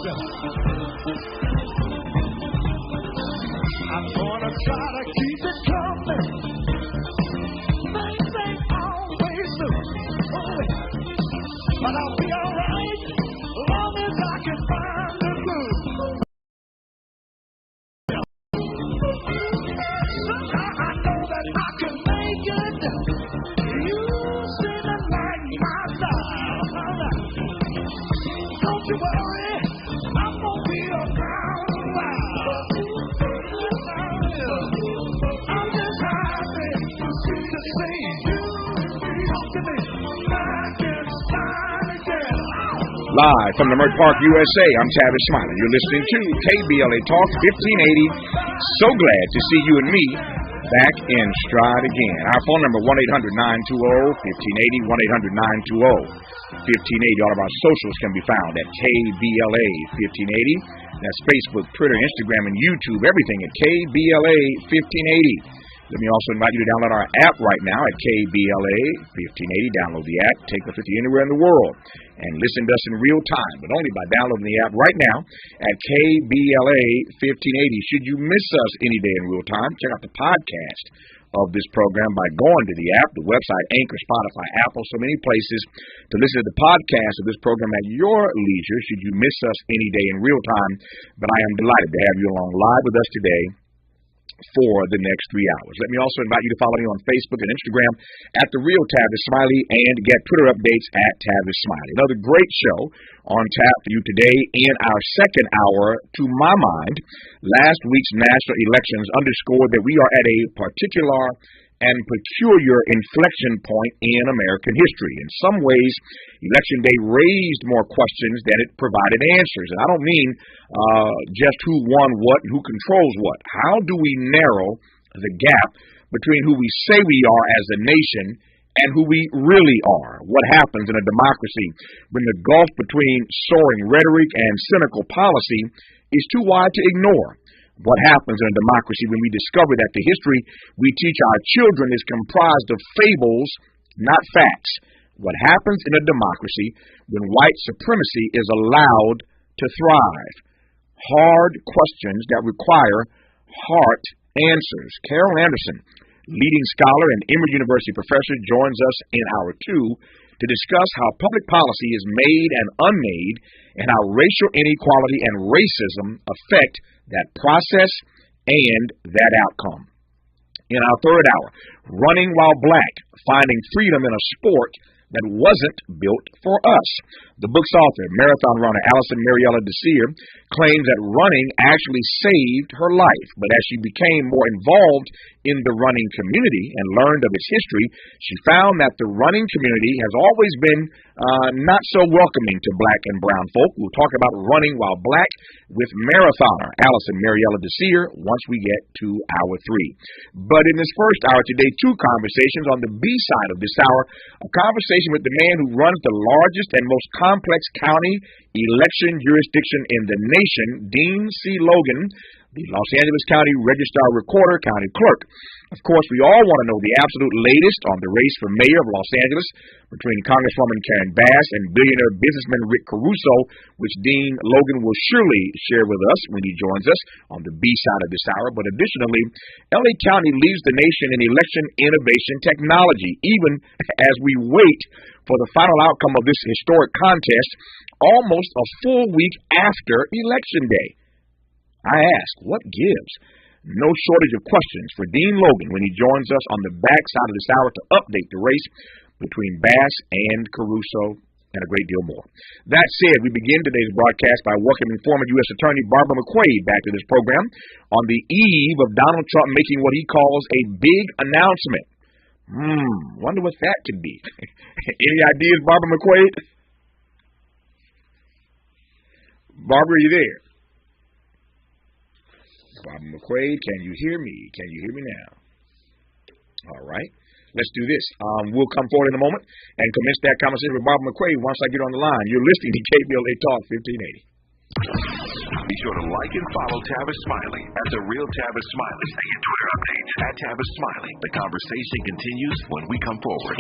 I'm gonna try to keep it coming. Things ain't always smooth, but I'll be alright long as I can find the groove. Somehow I know that I can make it. You seem to like my style. Don't you worry, I'm gonna be around a while. I'm just happy to see you talk to me back in time again. Live from the Merck Park, USA, I'm Tavis Smiley. You're listening to KBLA Talk 1580. So glad to see you and me back in stride again. Our phone number, 1-800-920-1580, 1-800-920-1580. All of our socials can be found at KBLA 1580. That's Facebook, Twitter, Instagram, and YouTube. Everything at KBLA 1580. Let me also invite you to download our app right now at KBLA 1580. Download the app. Take us with you anywhere in the world and listen to us in real time, but only by downloading the app right now at KBLA 1580. Should you miss us any day in real time, check out the podcast of this program by going to the app, the website, Anchor, Spotify, Apple, so many places to listen to the podcast of this program at your leisure should you miss us any day in real time. But I am delighted to have you along live with us today for the next 3 hours. Let me also invite you to follow me on Facebook and Instagram at The Real Tavis Smiley and get Twitter updates at Tavis Smiley. Another great show on tap for you today in our second hour. To my mind, last week's national elections underscored that we are at a particular and peculiar inflection point in American history. In some ways, Election Day raised more questions than it provided answers. And I don't mean just who won what and who controls what. How do we narrow the gap between who we say we are as a nation and who we really are? What happens in a democracy when the gulf between soaring rhetoric and cynical policy is too wide to ignore? What happens in a democracy when we discover that the history we teach our children is comprised of fables, not facts? What happens in a democracy when white supremacy is allowed to thrive? Hard questions that require heart answers. Carol Anderson, leading scholar and Emory University professor, joins us in hour 2 to discuss how public policy is made and unmade and how racial inequality and racism affect that process and that outcome. In our third hour, Running While Black, Finding Freedom in a Sport That Wasn't Built for Us. The book's author, marathon runner Allison Mariella Desir, claims that running actually saved her life. But as she became more involved in the running community and learned of its history, she found that the running community has always been not so welcoming to black and brown folk. We'll talk about Running While Black with marathoner Allison Mariella Desir once we get to hour 3. But in this first hour today, 2 conversations on the B side of this hour, a conversation with the man who runs the largest and most complex county election jurisdiction in the nation, Dean C. Logan, the Los Angeles County Registrar Recorder, County Clerk. Of course, we all want to know the absolute latest on the race for mayor of Los Angeles between Congresswoman Karen Bass and billionaire businessman Rick Caruso, which Dean Logan will surely share with us when he joins us on the B side of this hour. But additionally, LA County leads the nation in election innovation technology, even as we wait for the final outcome of this historic contest almost a full week after Election Day. I ask, what gives? No shortage of questions for Dean Logan when he joins us on the back side of this hour to update the race between Bass and Caruso and a great deal more. That said, we begin today's broadcast by welcoming former U.S. Attorney Barbara McQuade back to this program on the eve of Donald Trump making what he calls a big announcement. Wonder what that could be. Any ideas, Barbara McQuade? Barbara, are you there? Barbara McQuade, can you hear me? Can you hear me now? All right. Let's do this. We'll come forward in a moment and commence that conversation with Barbara McQuade once I get on the line. You're listening to KBLA Talk 1580. Be sure to like and follow Tavis Smiley at The Real Tavis Smiley and get Twitter updates at Tavis Smiley. The conversation continues when we come forward.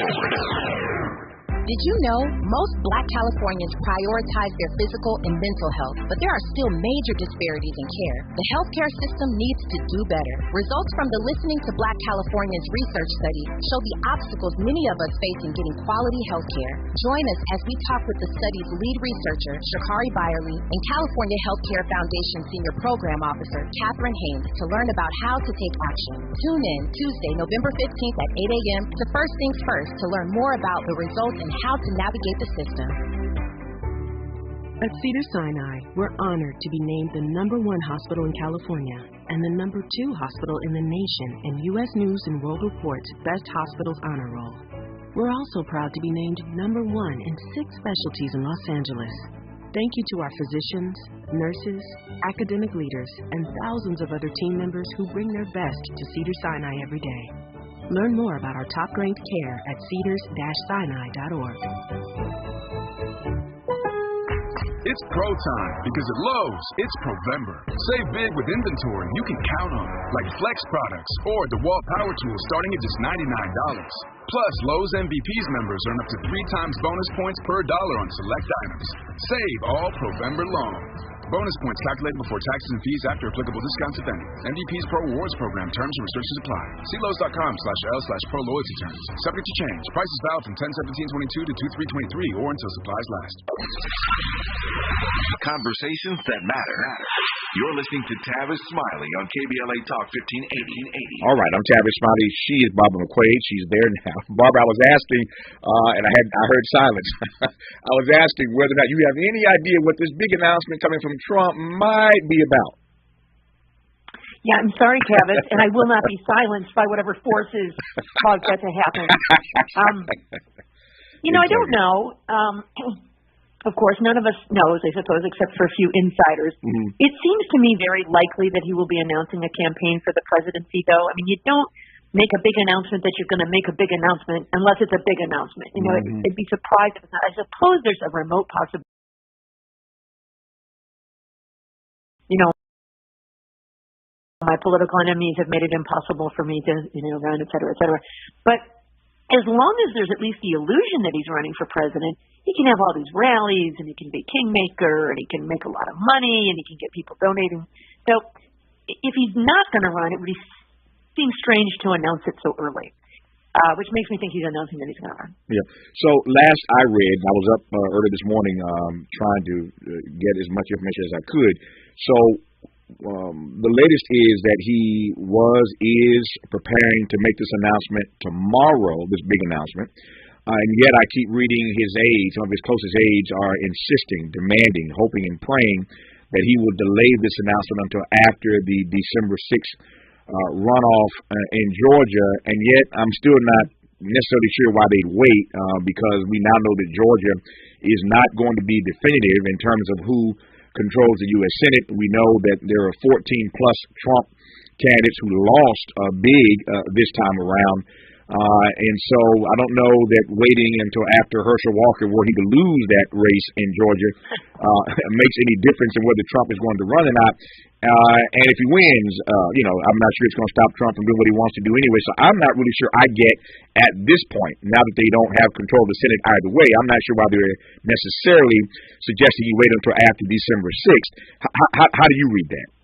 Did you know most Black Californians prioritize their physical and mental health, but there are still major disparities in care? The healthcare system needs to do better. Results from the Listening to Black Californians research study show the obstacles many of us face in getting quality healthcare. Join us as we talk with the study's lead researcher, Shakari Byerly, and California Healthcare Foundation Senior Program Officer, Catherine Haynes, to learn about how to take action. Tune in Tuesday, November 15th at 8 a.m. to First Things First to learn more about the results and how to navigate the system. At Cedars-Sinai, we're honored to be named the #1 hospital in California and the #2 hospital in the nation in U.S. News and World Report's Best Hospitals Honor Roll. We're also proud to be named #1 in 6 specialties in Los Angeles. Thank you to our physicians, nurses, academic leaders, and thousands of other team members who bring their best to Cedars-Sinai every day. Learn more about our top-ranked care at cedars-sinai.org. It's pro time because at Lowe's, it's Provember. Save big with inventory you can count on, like Flex products or the Wall Power Tool starting at just $99. Plus, Lowe's MVPs members earn up to 3 times bonus points per dollar on select items. Save all Provember long. Bonus points calculated before taxes and fees after applicable discounts, if any. MVP's Pro Rewards Program. Terms and restrictions apply. See Lowe's.com/L/Pro Loyalty Terms. Subject to change. Prices valid from 10/17/22 to 2/3/23 or until supplies last. Conversations that matter. You're listening to Tavis Smiley on KBLA Talk 1580. All right, I'm Tavis Smiley. She is Barbara McQuaid. She's there now. Barbara, I was asking, and I heard silence. I was asking whether or not you have any idea what this big announcement coming from Trump might be about. Yeah, I'm sorry, Tavis, and I will not be silenced by whatever forces cause that to happen. I don't know. Of course, none of us knows, I suppose, except for a few insiders. Mm-hmm. It seems to me very likely that he will be announcing a campaign for the presidency, though. I mean, you don't make a big announcement that you're going to make a big announcement unless it's a big announcement. I'd be surprised if it's not. I suppose there's a remote possibility. My political enemies have made it impossible for me to, run, et cetera, et cetera. But as long as there's at least the illusion that he's running for president, he can have all these rallies, and he can be kingmaker, and he can make a lot of money, and he can get people donating. So if he's not going to run, it would seem strange to announce it so early, which makes me think he's announcing that he's going to run. Yeah. So last I read, I was up early this morning trying to get as much information as I could. So the latest is that he is preparing to make this announcement tomorrow, this big announcement. And yet I keep reading his aides, some of his closest aides are insisting, demanding, hoping and praying that he will delay this announcement until after the December 6th runoff in Georgia. And yet I'm still not necessarily sure why they'd wait because we now know that Georgia is not going to be definitive in terms of who controls the U.S. Senate. We know that there are 14-plus Trump candidates who lost big this time around. And so I don't know that waiting until after Herschel Walker, were he to lose that race in Georgia, makes any difference in whether Trump is going to run or not. And if he wins, I'm not sure it's going to stop Trump from doing what he wants to do anyway. So I'm not really sure I get at this point, now that they don't have control of the Senate either way, I'm not sure why they're necessarily suggesting he wait until after December 6th. How do you read that?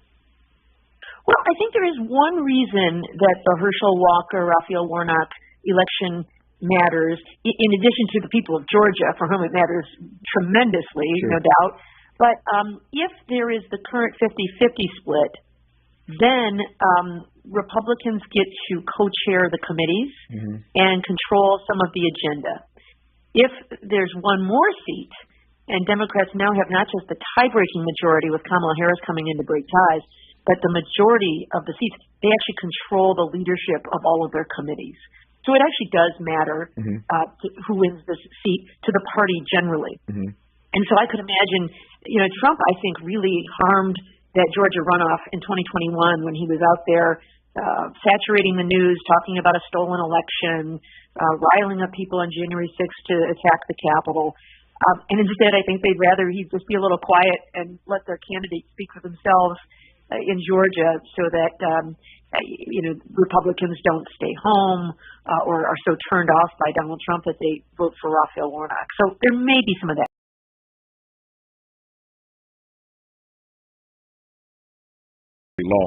Well, I think there is one reason that the Herschel Walker, Raphael Warnock election matters, in addition to the people of Georgia, for whom it matters tremendously, sure, no doubt. But if there is the current 50-50 split, then Republicans get to co-chair the committees and control some of the agenda. If there's one more seat, and Democrats now have not just the tie-breaking majority with Kamala Harris coming in to break ties, but the majority of the seats, they actually control the leadership of all of their committees. So it actually does matter who wins this seat to the party generally. And so I could imagine, Trump, I think, really harmed that Georgia runoff in 2021 when he was out there saturating the news, talking about a stolen election, riling up people on January 6th to attack the Capitol. And instead, I think they'd rather he just be a little quiet and let their candidates speak for themselves. in Georgia so that Republicans don't stay home or are so turned off by Donald Trump that they vote for Raphael Warnock. So there may be some of that. Law.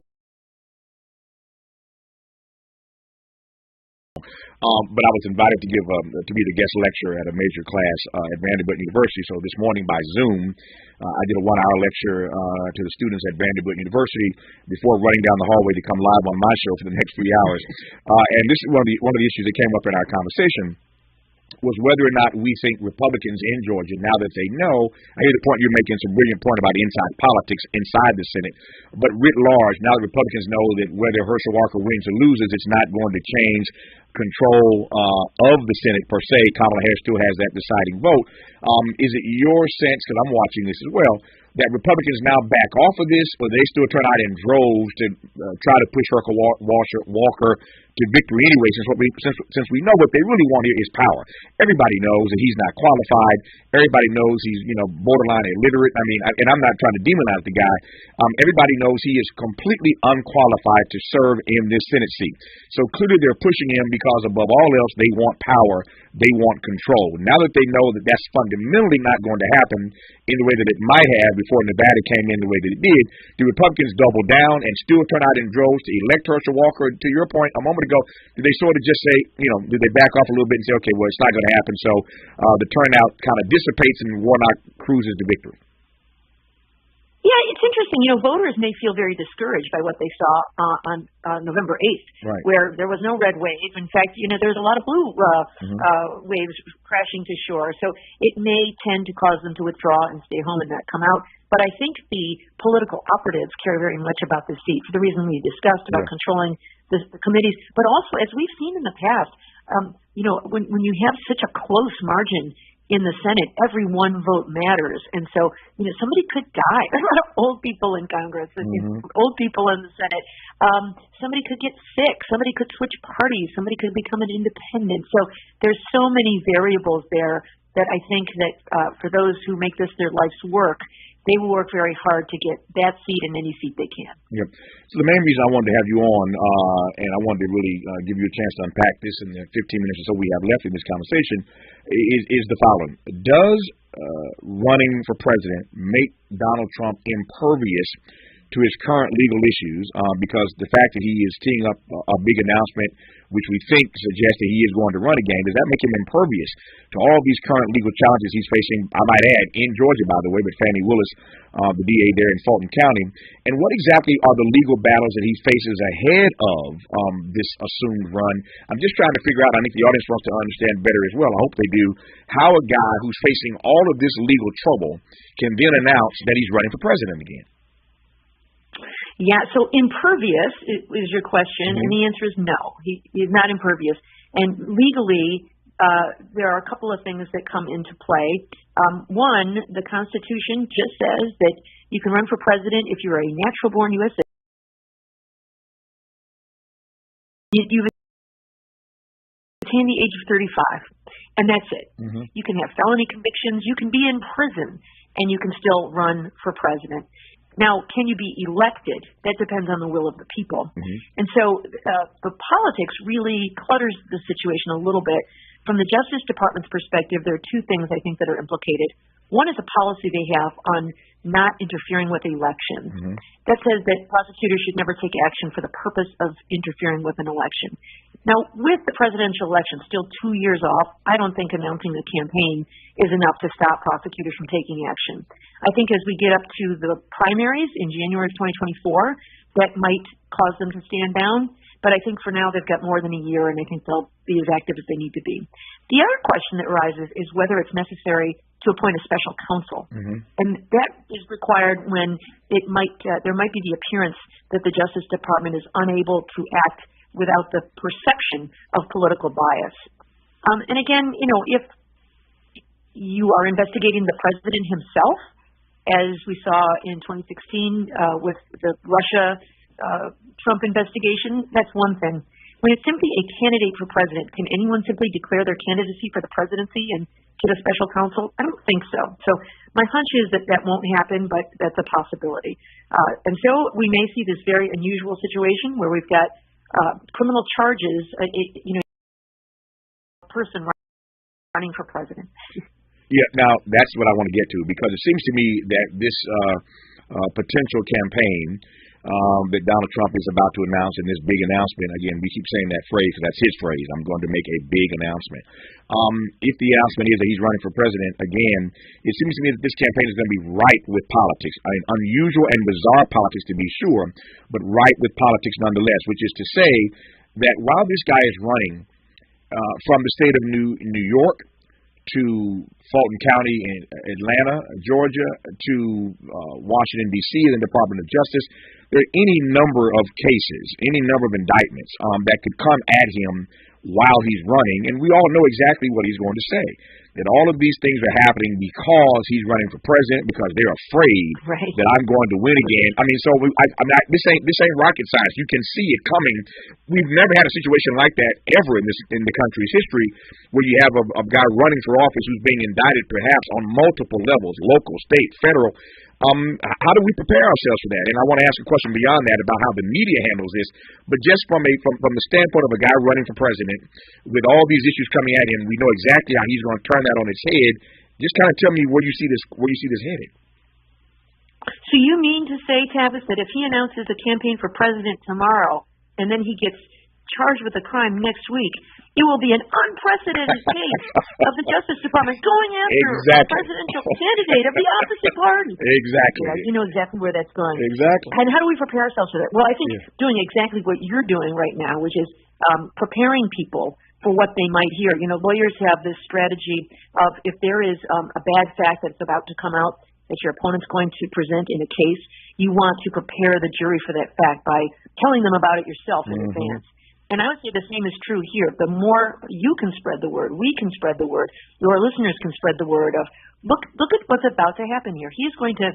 But I was invited to give to be the guest lecturer at a major class at Vanderbilt University. So this morning by Zoom, I did a 1-hour lecture to the students at Vanderbilt University before running down the hallway to come live on my show for the next 3 hours. And this is one of the issues that came up in our conversation, was whether or not we think Republicans in Georgia, now that they know, I hear the point you're making, it's a brilliant point about inside politics inside the Senate, but writ large, now that Republicans know that whether Herschel Walker wins or loses, it's not going to change control of the Senate per se. Kamala Harris still has that deciding vote. Is it your sense, because I'm watching this as well, that Republicans now back off of this, or they still turn out in droves to try to push Herschel Walker to victory anyway, since we know what they really want here is power. Everybody knows that he's not qualified. Everybody knows he's borderline illiterate. I mean, and I'm not trying to demonize the guy. Everybody knows he is completely unqualified to serve in this Senate seat. So clearly they're pushing him because above all else they want power, they want control. Now that they know that that's fundamentally not going to happen in the way that it might have before Nevada came in the way that it did, do Republicans double down and still turn out in droves to elect Herschel Walker? To your point a moment ago, did they sort of just say, did they back off a little bit and say, okay, well, it's not going to happen, so the turnout kind of dissipates and Warnock cruises to victory? Yeah, it's interesting. Voters may feel very discouraged by what they saw on November 8th, right, where there was no red wave. In fact, there was a lot of blue waves crashing to shore. So it may tend to cause them to withdraw and stay home and not come out. But I think the political operatives care very much about the seat for the reason we discussed about controlling the committees. But also, as we've seen in the past, when you have such a close margin in the Senate, every one vote matters. And so, somebody could die. There's a lot of old people in Congress, old people in the Senate. Somebody could get sick. Somebody could switch parties. Somebody could become an independent. So there's so many variables there that I think that for those who make this their life's work, they will work very hard to get that seat and any seat they can. Yep. So the main reason I wanted to have you on, and I wanted to really give you a chance to unpack this in the 15 minutes or so we have left in this conversation, is the following. Does running for president make Donald Trump impervious to his current legal issues, because the fact that he is teeing up a big announcement, which we think suggests that he is going to run again, does that make him impervious to all these current legal challenges he's facing, I might add, in Georgia, by the way, with Fannie Willis, the DA there in Fulton County? And what exactly are the legal battles that he faces ahead of this assumed run? I'm just trying to figure out, I think the audience wants to understand better as well, I hope they do, how a guy who's facing all of this legal trouble can then announce that he's running for president again. Yeah, so impervious is your question, and the answer is no. He's not impervious. And legally, there are a couple of things that come into play. One, the Constitution just says that you can run for president if you're a natural-born U.S. citizen. You've attained the age of 35, and that's it. You can have felony convictions, you can be in prison, and you can still run for president. Now, can you be elected? That depends on the will of the people. And so the politics really clutters the situation a little bit. From the Justice Department's perspective, there are two things I think that are implicated. One is a policy they have on not interfering with elections. That says that prosecutors should never take action for the purpose of interfering with an election. Now, with the presidential election still 2 years off, I don't think announcing the campaign is enough to stop prosecutors from taking action. I think as we get up to the primaries in January of 2024, that might cause them to stand down. But I think for now they've got more than a year, and I think they'll be as active as they need to be. The other question that arises is whether it's necessary to appoint a special counsel. And that is required when there might be the appearance that the Justice Department is unable to act without the perception of political bias. And again, if you are investigating the president himself, as we saw in 2016 with the Russia Trump investigation, that's one thing. When it's simply a candidate for president, can anyone simply declare their candidacy for the presidency and get a special counsel? I don't think so. So my hunch is that that won't happen, but that's a possibility. And so we may see this very unusual situation where we've got criminal charges, a person running for president. Yeah, now that's what I want to get to, because it seems to me that this potential campaign that Donald Trump is about to announce in this big announcement, again, we keep saying that phrase because that's his phrase, I'm going to make a big announcement. If the announcement is that he's running for president, again, it seems to me that this campaign is going to be ripe with politics. I mean, unusual and bizarre politics to be sure, but ripe with politics nonetheless, which is to say that while this guy is running from the state of New York to Fulton County in Atlanta, Georgia, to Washington, D.C., and the Department of Justice, there are any number of cases, any number of indictments that could come at him while he's running, and we all know exactly what he's going to say, that all of these things are happening because he's running for president, because they're afraid that I'm going to win again. I mean, so this ain't rocket science. You can see it coming. We've never had a situation like that ever in the country's history, where you have a guy running for office who's being indicted perhaps on multiple levels, local, state, federal. How do we prepare ourselves for that? And I want to ask a question beyond that about how the media handles this. But just from the standpoint of a guy running for president, with all these issues coming at him, we know exactly how he's going to turn that on its head. Just kind of tell me where you see this headed. So you mean to say, Tavis, that if he announces a campaign for president tomorrow, and then he gets charged with a crime next week, it will be an unprecedented case of the Justice Department going after a presidential candidate of the opposite party. Exactly. Yeah, you know exactly where that's going. Exactly. And how do we prepare ourselves for that? Well, I think doing exactly what you're doing right now, which is preparing people for what they might hear. You know, lawyers have this strategy of, if there is a bad fact that's about to come out that your opponent's going to present in a case, you want to prepare the jury for that fact by telling them about it yourself in advance. And I would say the same is true here. The more you can spread the word, we can spread the word, your listeners can spread the word of, look at what's about to happen here. He's going to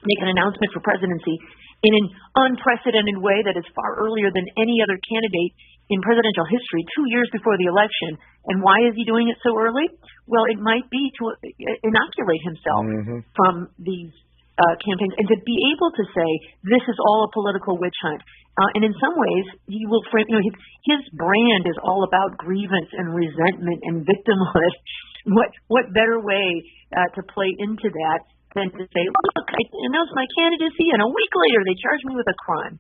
make an announcement for presidency in an unprecedented way that is far earlier than any other candidate in presidential history, 2 years before the election. And why is he doing it so early? Well, it might be to inoculate himself from these campaigns, and to be able to say this is all a political witch hunt. And in some ways, he will frame. You know, his brand is all about grievance and resentment and victimhood. What better way to play into that than to say, look, I announced my candidacy, and a week later they charged me with a crime.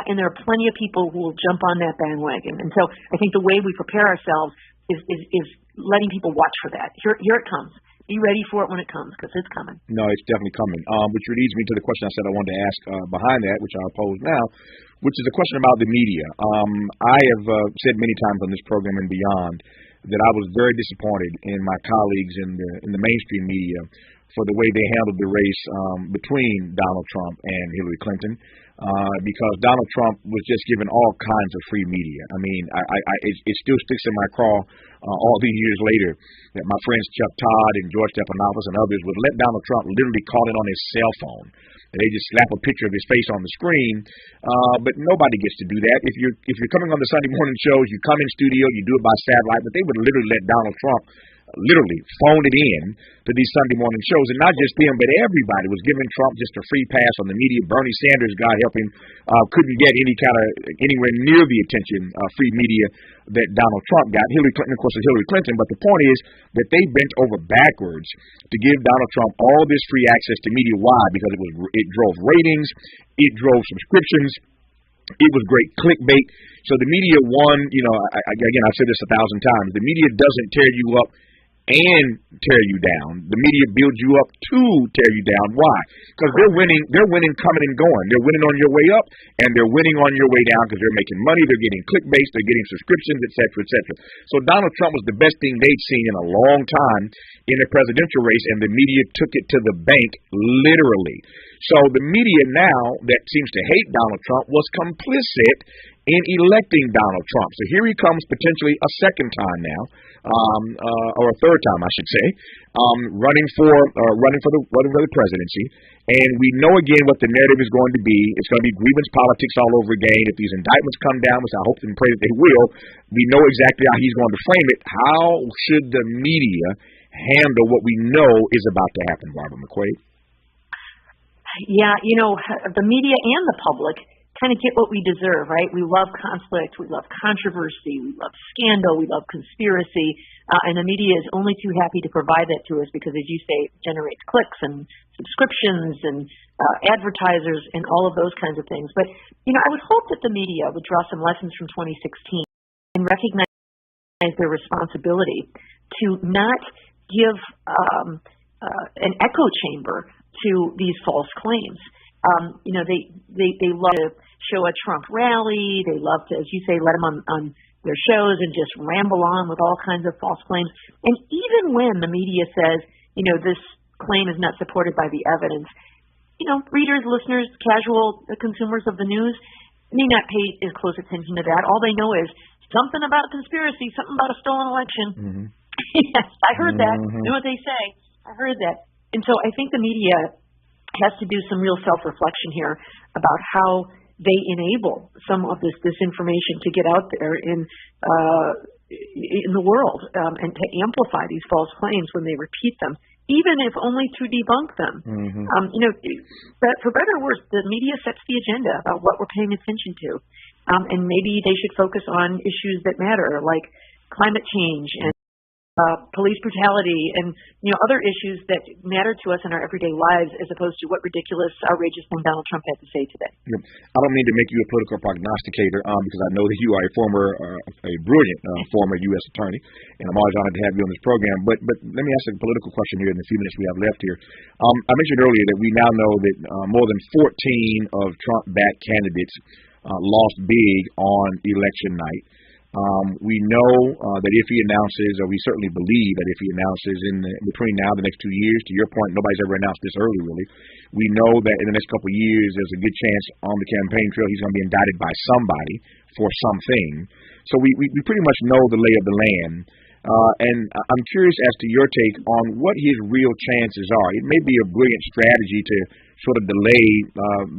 And there are plenty of people who will jump on that bandwagon. And so I think the way we prepare ourselves is letting people watch for that. Here it comes. Be ready for it when it comes, because it's coming. No, it's definitely coming. Which leads me to the question I said I wanted to ask behind that, which I'll pose now, which is a question about the media. I have said many times on this program and beyond that I was very disappointed in my colleagues in the mainstream media for the way they handled the race between Donald Trump and Hillary Clinton, because Donald Trump was just given all kinds of free media. I mean, it still sticks in my craw all these years later that my friends Chuck Todd and George Stephanopoulos and others would let Donald Trump literally call in on his cell phone. And they just slap a picture of his face on the screen, but nobody gets to do that. If you're coming on the Sunday morning shows, you come in studio, you do it by satellite, but they would literally let Donald Trump literally phone it in to these Sunday morning shows, and not just them, but everybody was giving Trump just a free pass on the media. Bernie Sanders, God help him, couldn't get anywhere near the attention free media that Donald Trump got. Hillary Clinton, of course, is Hillary Clinton, but the point is that they bent over backwards to give Donald Trump all this free access to media. Why? Because it drove ratings, it drove subscriptions. It was great clickbait. So the media won. You know, again, I've said this 1,000 times. The media doesn't tear you up and tear you down. The media builds you up to tear you down. Why? Because they're winning coming and going. They're winning on your way up, and they're winning on your way down because they're making money, they're getting clickbaits, they're getting subscriptions, et cetera, et cetera. So Donald Trump was the best thing they'd seen in a long time in the presidential race, and the media took it to the bank, literally. So the media now that seems to hate Donald Trump was complicit in electing Donald Trump. So here he comes potentially a second time now, or a third time, I should say, running for the presidency. And we know again what the narrative is going to be. It's going to be grievance politics all over again. If these indictments come down, which I hope and pray that they will, we know exactly how he's going to frame it. How should the media handle what we know is about to happen, Barbara McQuaid? Yeah, the media and the public kind of get what we deserve, right? We love conflict, we love controversy, we love scandal, we love conspiracy, and the media is only too happy to provide that to us because, as you say, it generates clicks and subscriptions and advertisers and all of those kinds of things. But, I would hope that the media would draw some lessons from 2016 and recognize their responsibility to not give an echo chamber to these false claims. They love to show a Trump rally. They love to, as you say, let them on their shows and just ramble on with all kinds of false claims. And even when the media says, this claim is not supported by the evidence, readers, listeners, casual consumers of the news may not pay as close attention to that. All they know is something about a conspiracy, something about a stolen election. Mm-hmm. Yes, I heard that. Know what they say? I heard that. And so I think the media has to do some real self-reflection here about how they enable some of this disinformation to get out there in the world and to amplify these false claims when they repeat them, even if only to debunk them. Mm-hmm. But for better or worse, the media sets the agenda about what we're paying attention to, and maybe they should focus on issues that matter, like climate change and police brutality and other issues that matter to us in our everyday lives, as opposed to what ridiculous, outrageous thing Donald Trump had to say today. Yep. I don't mean to make you a political prognosticator, because I know that you are a brilliant former U.S. attorney, and I'm always honored to have you on this program. But let me ask a political question here in the few minutes we have left here. I mentioned earlier that we now know that more than 14 of Trump-backed candidates lost big on election night. We know that if he announces, or we certainly believe that if he announces between now and the next 2 years, to your point, nobody's ever announced this early, really. We know that in the next couple of years, there's a good chance on the campaign trail he's going to be indicted by somebody for something. So we pretty much know the lay of the land. And I'm curious as to your take on what his real chances are. It may be a brilliant strategy to sort of delay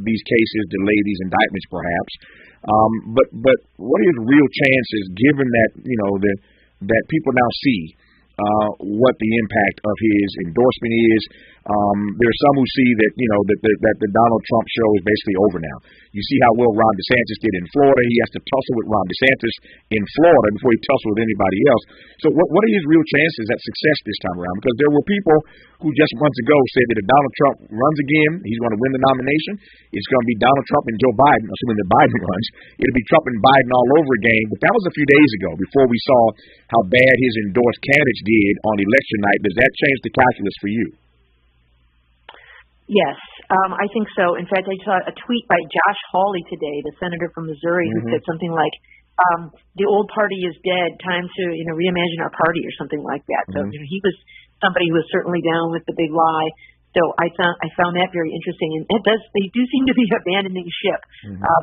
these cases, delay these indictments, perhaps. But what are his real chances, given that that people now see what the impact of his endorsement is? There are some who see that that the Donald Trump show is basically over now. You see how well Ron DeSantis did in Florida. He has to tussle with Ron DeSantis in Florida before he tussles with anybody else. So what are his real chances at success this time around? Because there were people who just months ago said that if Donald Trump runs again, he's going to win the nomination. It's going to be Donald Trump and Joe Biden, assuming that Biden runs. It'll be Trump and Biden all over again. But that was a few days ago, before we saw how bad his endorsed candidates did on election night. Does that change the calculus for you? Yes, I think so. In fact, I saw a tweet by Josh Hawley today, the senator from Missouri, who said something like, the old party is dead, time to reimagine our party, or something like that. So he was somebody who was certainly down with the big lie. So I found that very interesting. And they do seem to be abandoning ship,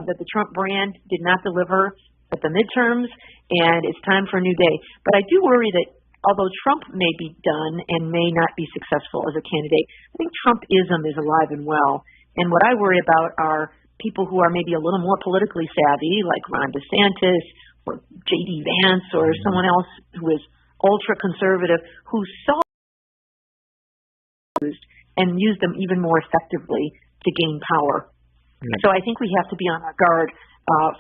that the Trump brand did not deliver at the midterms, and it's time for a new day. But I do worry that although Trump may be done and may not be successful as a candidate, I think Trumpism is alive and well. And what I worry about are people who are maybe a little more politically savvy, like Ron DeSantis or J.D. Vance or someone else who is ultra-conservative, who saw and used them even more effectively to gain power. So I think we have to be on our guard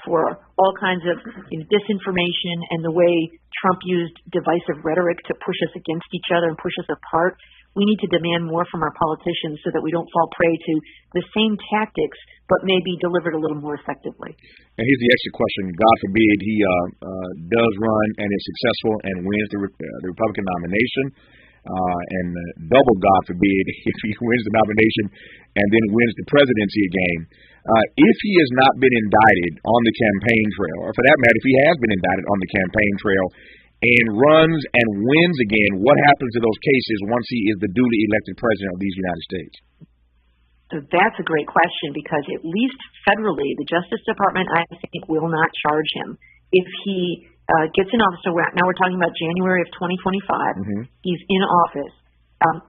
for all kinds of disinformation and the way Trump used divisive rhetoric to push us against each other and push us apart. We need to demand more from our politicians so that we don't fall prey to the same tactics, but maybe delivered a little more effectively. And here's the extra question. God forbid he does run and is successful and wins the Republican nomination. And double God forbid if he wins the nomination and then wins the presidency again. If he has not been indicted on the campaign trail, or for that matter, if he has been indicted on the campaign trail and runs and wins again, what happens to those cases once he is the duly elected president of these United States? So that's a great question, because at least federally, the Justice Department, I think, will not charge him. If he gets in office, so now we're talking about January of 2025, he's in office.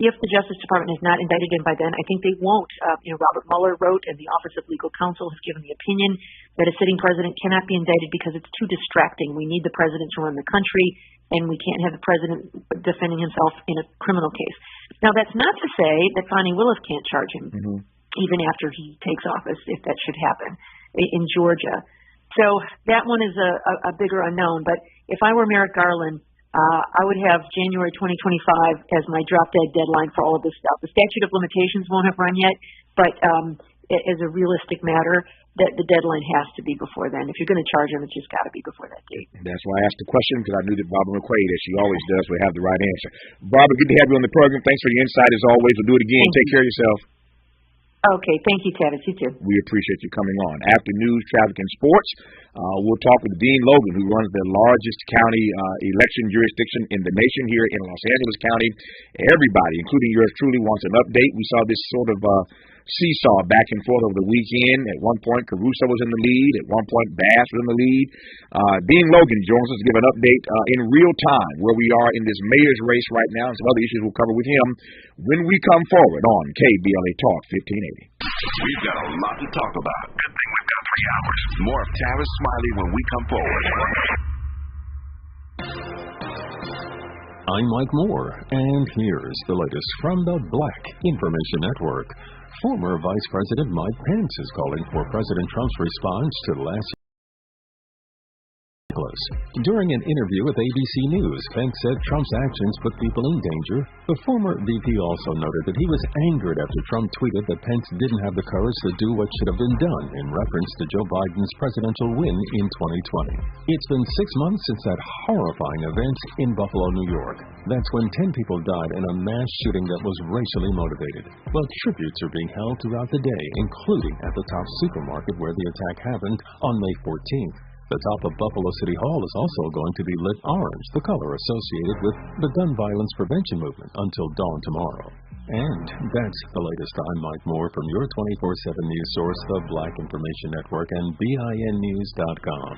If the Justice Department has not indicted him by then, I think they won't. Robert Mueller wrote, and the Office of Legal Counsel has given the opinion that a sitting president cannot be indicted because it's too distracting. We need the president to run the country, and we can't have the president defending himself in a criminal case. Now, that's not to say that Fani Willis can't charge him, even after he takes office, if that should happen in Georgia. So that one is a bigger unknown. But if I were Merrick Garland, I would have January 2025 as my drop-dead deadline for all of this stuff. The statute of limitations won't have run yet, but as a realistic matter, the deadline has to be before then. If you're going to charge him, it's just got to be before that date. That's why I asked the question, because I knew that Barbara McQuaid, as she always does, would have the right answer. Barbara, good to have you on the program. Thanks for your insight as always. We'll do it again. Take care of yourself. Okay, thank you, Tavis. You too. We appreciate you coming on. After news, traffic, and sports, we'll talk with Dean Logan, who runs the largest county election jurisdiction in the nation here in Los Angeles County. Everybody, including yours truly, wants an update. We saw this sort of seesaw back and forth over the weekend. At one point, Caruso was in the lead. At one point, Bass was in the lead. Dean Logan joins us to give an update in real time where we are in this mayor's race right now, and some other issues we'll cover with him when we come forward on KBLA Talk 1580. We've got a lot to talk about. Good thing we've got 3 hours. More of Tavis Smiley when we come forward. I'm Mike Moore, and here's the latest from the Black Information Network. Former Vice President Mike Pence is calling for President Trump's response to last year's. During an interview with ABC News, Pence said Trump's actions put people in danger. The former VP also noted that he was angered after Trump tweeted that Pence didn't have the courage to do what should have been done in reference to Joe Biden's presidential win in 2020. It's been 6 months since that horrifying event in Buffalo, New York. That's when 10 people died in a mass shooting that was racially motivated. Well, tributes are being held throughout the day, including at the Top supermarket where the attack happened on May 14th. The top of Buffalo City Hall is also going to be lit orange, the color associated with the gun violence prevention movement, until dawn tomorrow. And that's the latest. I'm Mike Moore from your 24/7 news source, the Black Information Network, and BINnews.com.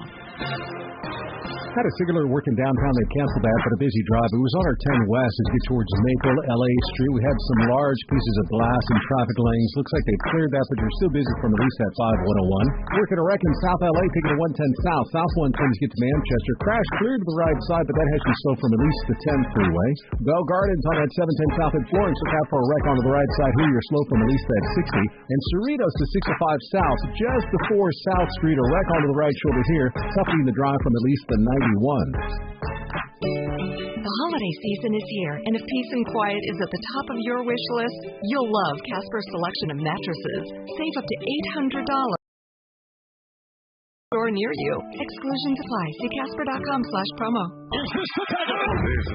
Had a singular working downtown. They canceled that, but a busy drive. It was on our 10 West as you get towards Maple, LA Street. We had some large pieces of glass in traffic lanes. Looks like they cleared that, but you're still busy from at least at 5101. Working a wreck in South LA, taking a 110 south. South 110 to get to Manchester. Crash cleared to the right side, but that has you slow from at least the 10 freeway. Bell Gardens on that 710 south at Florence. Look out for a wreck on the right side here. You're slow from at least that 60. And Cerritos to 605 south, just before South Street. A wreck onto the right shoulder here, toughening the drive from at least the 91. The holiday season is here, and if peace and quiet is at the top of your wish list, you'll love Casper's selection of mattresses. Save up to $800 store near you. Exclusions apply. See Casper.com/promo. This is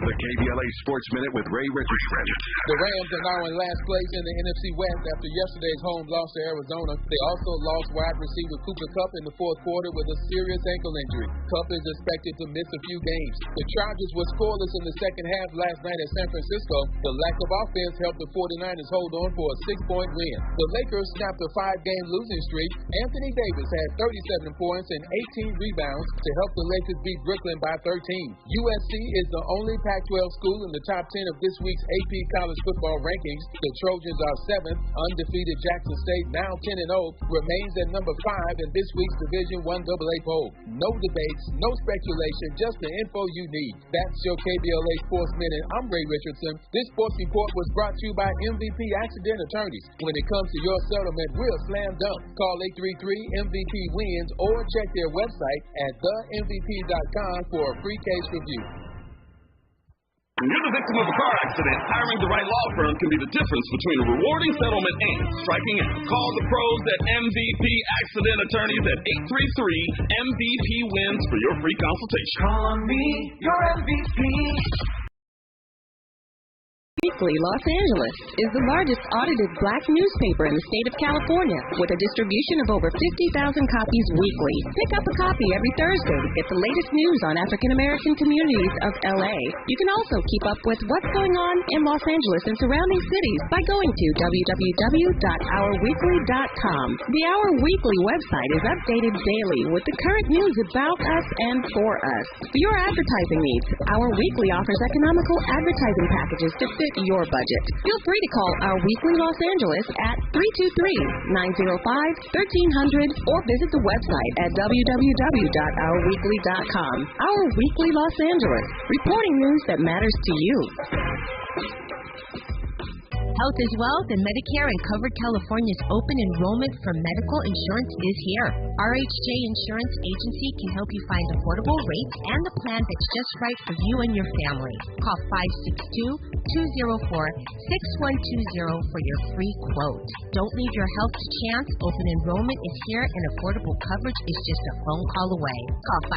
the KBLA Sports Minute with Ray Richardson. The Rams are now in last place in the NFC West after yesterday's home loss to Arizona. They also lost wide receiver Cooper Kupp in the fourth quarter with a serious ankle injury. Kupp is expected to miss a few games. The Chargers were scoreless in the second half last night at San Francisco. The lack of offense helped the 49ers hold on for a 6-point win. The Lakers snapped a 5-game losing streak. Anthony Davis had 37 points and 18 rebounds to help the Lakers beat Brooklyn by 13. USC is the only Pac-12 school in the top 10 of this week's AP college football rankings. The Trojans are 7th. Undefeated Jackson State, now 10-0, remains at number 5 in this week's Division I AA poll. No debates, no speculation, just the info you need. That's your KBLA Sports Minute. I'm Ray Richardson. This sports report was brought to you by MVP Accident Attorneys. When it comes to your settlement, we'll slam dunk. Call 833-MVP-WINS or check their website at themvp.com for a free case review. When you're the victim of a car accident, hiring the right law firm can be the difference between a rewarding settlement and striking out. Call the pros at MVP Accident Attorneys at 833-MVP-WINS for your free consultation. Call me your MVP. Weekly Los Angeles is the largest audited black newspaper in the state of California, with a distribution of over 50,000 copies weekly. Pick up a copy every Thursday to get the latest news on African American communities of LA. You can also keep up with what's going on in Los Angeles and surrounding cities by going to www.ourweekly.com. The Our Weekly website is updated daily with the current news about us and for us. For your advertising needs, Our Weekly offers economical advertising packages to fit fit your budget. Feel free to call Our Weekly Los Angeles at 323-905-1300 or visit the website at www.ourweekly.com. Our Weekly Los Angeles, reporting news that matters to you. Health is Wealth and Medicare and Covered California's open enrollment for medical insurance is here. RHJ Insurance Agency can help you find affordable rates and the plan that's just right for you and your family. Call 562-204-6120 for your free quote. Don't leave your health to chance. Open enrollment is here and affordable coverage is just a phone call away. Call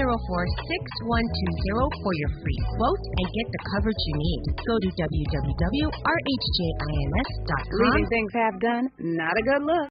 562-204-6120 for your free quote and get the coverage you need. Go to www.rhjins.com. Leaving things half done, not a good look.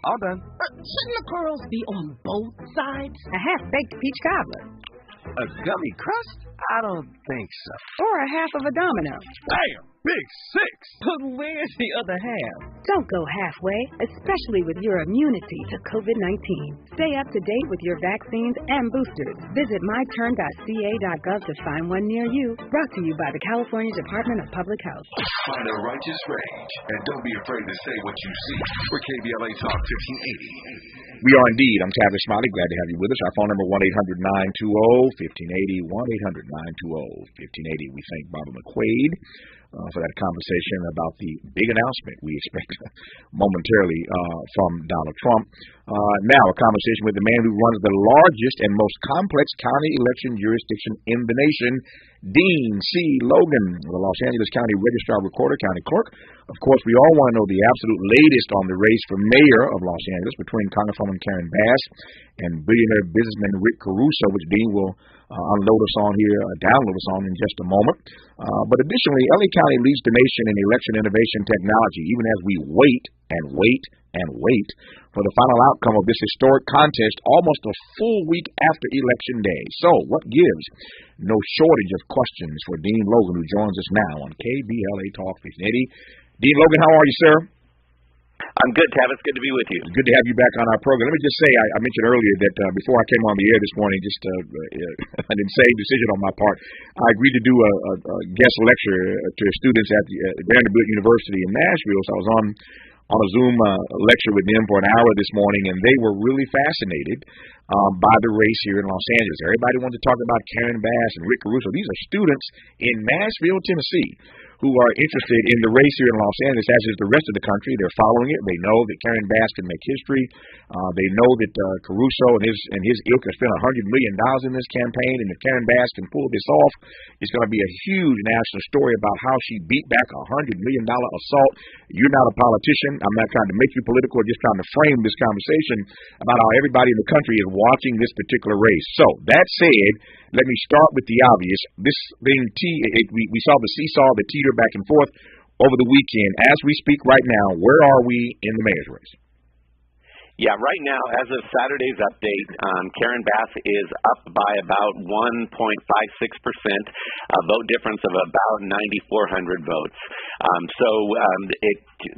All done. Shouldn't the pearls be on both sides? A half-baked peach cobbler. A gummy crust? I don't think so. Or a half of a domino. Bam! Big six! But where's the other half? Don't go halfway, especially with your immunity to COVID-19. Stay up to date with your vaccines and boosters. Visit myturn.ca.gov to find one near you. Brought to you by the California Department of Public Health. Find a righteous rage, and don't be afraid to say what you see. For KBLA Talk 1580. We are indeed. I'm Tavis Smiley. Glad to have you with us. Our phone number 1-800-920-1580. 1-800-920-1580. We thank Barbara McQuaid for that conversation about the big announcement we expect momentarily from Donald Trump. Now, a conversation with the man who runs the largest and most complex county election jurisdiction in the nation, Dean C. Logan, the Los Angeles County Registrar Recorder, County Clerk. Of course, we all want to know the absolute latest on the race for mayor of Los Angeles between Congresswoman Karen Bass and billionaire businessman Rick Caruso, which Dean will unload us on here, download us on in just a moment. But additionally, LA County leads the nation in election innovation technology, even as we wait and wait and wait for the final outcome of this historic contest almost a full week after Election Day. So, what gives? No shortage of questions for Dean Logan, who joins us now on KBLA Talk 1580. Dean Logan, how are you, sir? I'm good, Tavis. Good to be with you. Good to have you back on our program. Let me just say, I mentioned earlier that before I came on the air this morning, just an insane decision on my part, I agreed to do a guest lecture to students at Vanderbilt University in Nashville. So I was on a Zoom lecture with them for an hour this morning, and they were really fascinated by the race here in Los Angeles. Everybody wanted to talk about Karen Bass and Rick Caruso. These are students in Nashville, Tennessee, who are interested in the race here in Los Angeles, as is the rest of the country. They're following it. They know that Karen Bass can make history. They know that Caruso and his ilk have spent $100 million in this campaign, and if Karen Bass can pull this off, it's going to be a huge national story about how she beat back a $100 million assault. You're not a politician. I'm not trying to make you political. I'm just trying to frame this conversation about how everybody in the country is watching this particular race. So, that said, let me start with the obvious. This thing, we saw the seesaw, the teeter back and forth over the weekend. As we speak right now, where are we in the mayor's race? Yeah, right now, as of Saturday's update, Karen Bass is up by about 1.56%, a vote difference of about 9,400 votes.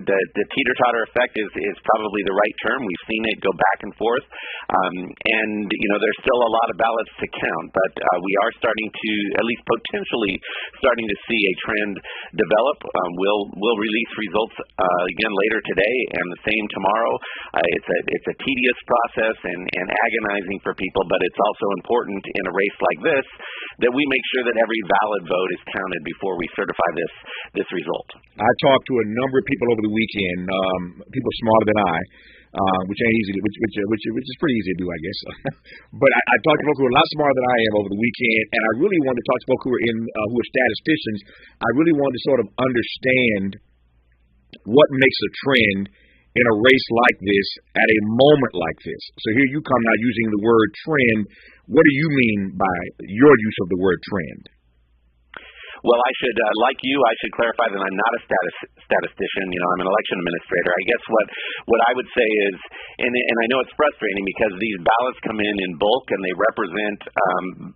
The teeter-totter effect is probably the right term. We've seen it go back and forth, and there's still a lot of ballots to count, but we are starting to, at least potentially, starting to see a trend develop. We'll release results again later today, and the same tomorrow. It's a tedious process and agonizing for people, but it's also important in a race like this that we make sure that every valid vote is counted before we certify this result. I talked to a number of people over the weekend, people smarter than I, which ain't easy, which is pretty easy to do, I guess. But I talked to folks who are a lot smarter than I am over the weekend, and I really wanted to talk to folks who are statisticians. I really wanted to sort of understand what makes a trend in a race like this at a moment like this. So here you come now using the word trend. What do you mean by your use of the word trend? Well, I should, like you, I should clarify that I'm not a statistician. I'm an election administrator. I guess what I would say is, and I know it's frustrating because these ballots come in bulk and they represent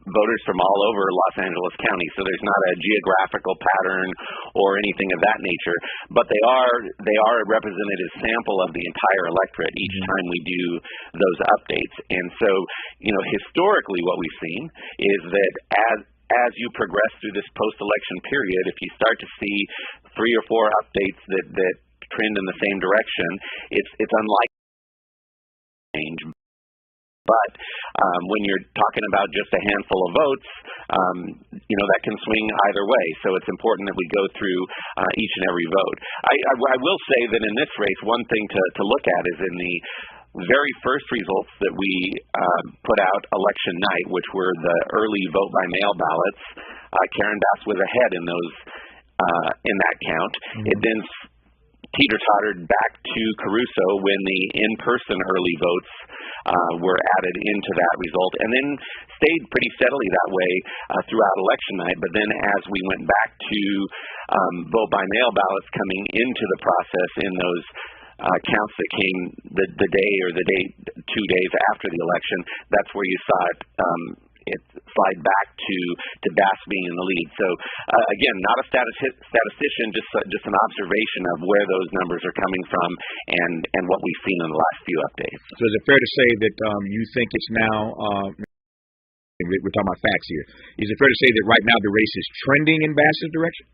voters from all over Los Angeles County. So there's not a geographical pattern or anything of that nature, but they are a representative sample of the entire electorate each time we do those updates. And so, historically, what we've seen is that as you progress through this post-election period, if you start to see 3 or 4 updates that trend in the same direction, it's unlikely to change. But when you're talking about just a handful of votes, that can swing either way. So it's important that we go through each and every vote. I will say that in this race, one thing to look at is in the very first results that we put out election night, which were the early vote-by-mail ballots, Karen Bass was ahead in those in that count. Mm-hmm. It then teeter-tottered back to Caruso when the in-person early votes were added into that result, and then stayed pretty steadily that way throughout election night. But then as we went back to vote-by-mail ballots coming into the process in those counts that came the day or the day 2 days after the election, that's where you saw it slide back to Bass being in the lead. So again, not a statistician, just an observation of where those numbers are coming from and what we've seen in the last few updates. So is it fair to say that you think it's now? We're talking about facts here. Is it fair to say that right now the race is trending in Bass's direction?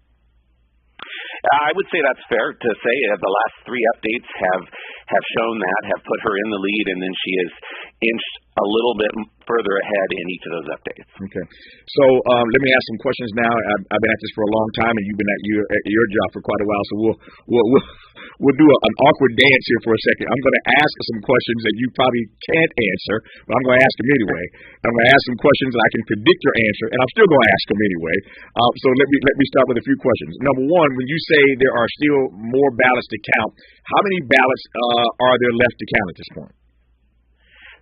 I would say that's fair to say. The last 3 updates have shown that, have put her in the lead, and then she has inched a little bit further ahead in each of those updates. Okay. So let me ask some questions now. I've been at this for a long time, and you've been at your job for quite a while, so we'll do an awkward dance here for a second. I'm going to ask some questions that you probably can't answer, but I'm going to ask them anyway. I'm going to ask some questions that I can predict your answer, and I'm still going to ask them anyway. So let me start with a few questions. Number one, when you say there are still more ballots to count, how many ballots are there left to count at this point?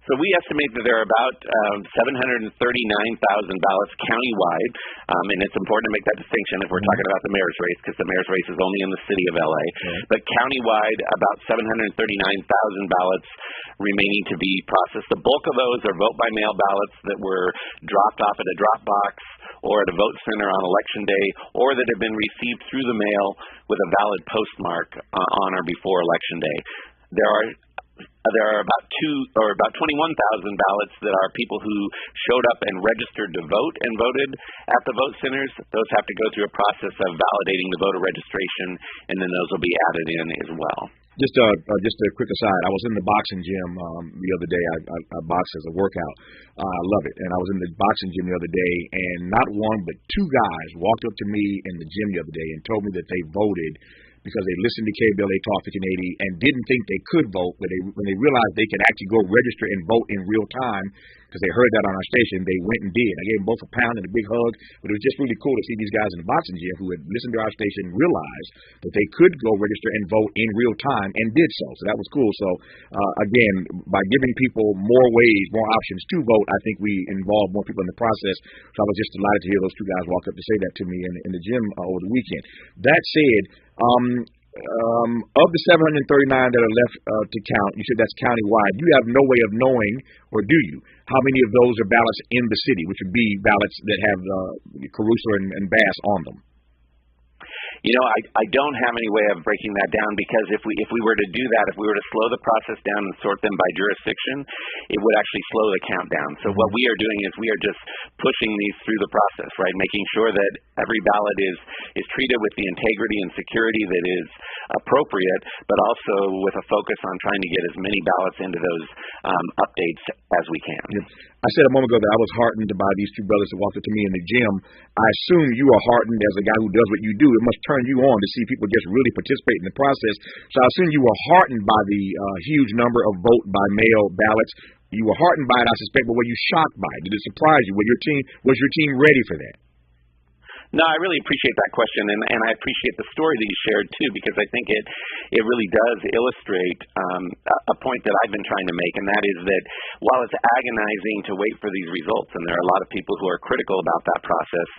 So we estimate that there are about 739,000 ballots countywide, and it's important to make that distinction if we're talking about the mayor's race, because the mayor's race is only in the city of LA. But countywide, about 739,000 ballots remaining to be processed. The bulk of those are vote-by-mail ballots that were dropped off at a drop box or at a vote center on Election Day, or that have been received through the mail with a valid postmark on or before Election Day. There are about 21,000 ballots that are people who showed up and registered to vote and voted at the vote centers. Those have to go through a process of validating the voter registration, and then those will be added in as well. Just a quick aside. I was in the boxing gym the other day. I box as a workout. I love it. And I was in the boxing gym the other day, and not one but 2 guys walked up to me in the gym the other day and told me that they voted because they listened to KBLA Talk 1580 and didn't think they could vote, but when they realized they could actually go register and vote in real time, because they heard that on our station, they went and did. I gave them both a pound and a big hug, but it was just really cool to see these guys in the boxing gym who had listened to our station realize that they could go register and vote in real time and did so. So that was cool. So again, by giving people more ways, more options to vote, I think we involve more people in the process. So I was just delighted to hear those 2 guys walk up to say that to me in the gym over the weekend. That said, of the 739 that are left to count, you said that's countywide. You have no way of knowing, or do you, how many of those are ballots in the city, which would be ballots that have Caruso and Bass on them? I don't have any way of breaking that down, because if we were to do that, if we were to slow the process down and sort them by jurisdiction, it would actually slow the count down. So what we are doing is we are just pushing these through the process, right? Making sure that every ballot is treated with the integrity and security that is appropriate, but also with a focus on trying to get as many ballots into those updates as we can. Yep. I said a moment ago that I was heartened by these 2 brothers that walked up to me in the gym. I assume you are heartened as a guy who does what you do. It must turn you on to see people just really participate in the process. So I assume you were heartened by the huge number of vote-by-mail ballots. You were heartened by it, I suspect, but were you shocked by it? Did it surprise you? Was your team ready for that? No, I really appreciate that question, and I appreciate the story that you shared too, because I think it really does illustrate a point that I've been trying to make, and that is that while it's agonizing to wait for these results, and there are a lot of people who are critical about that process,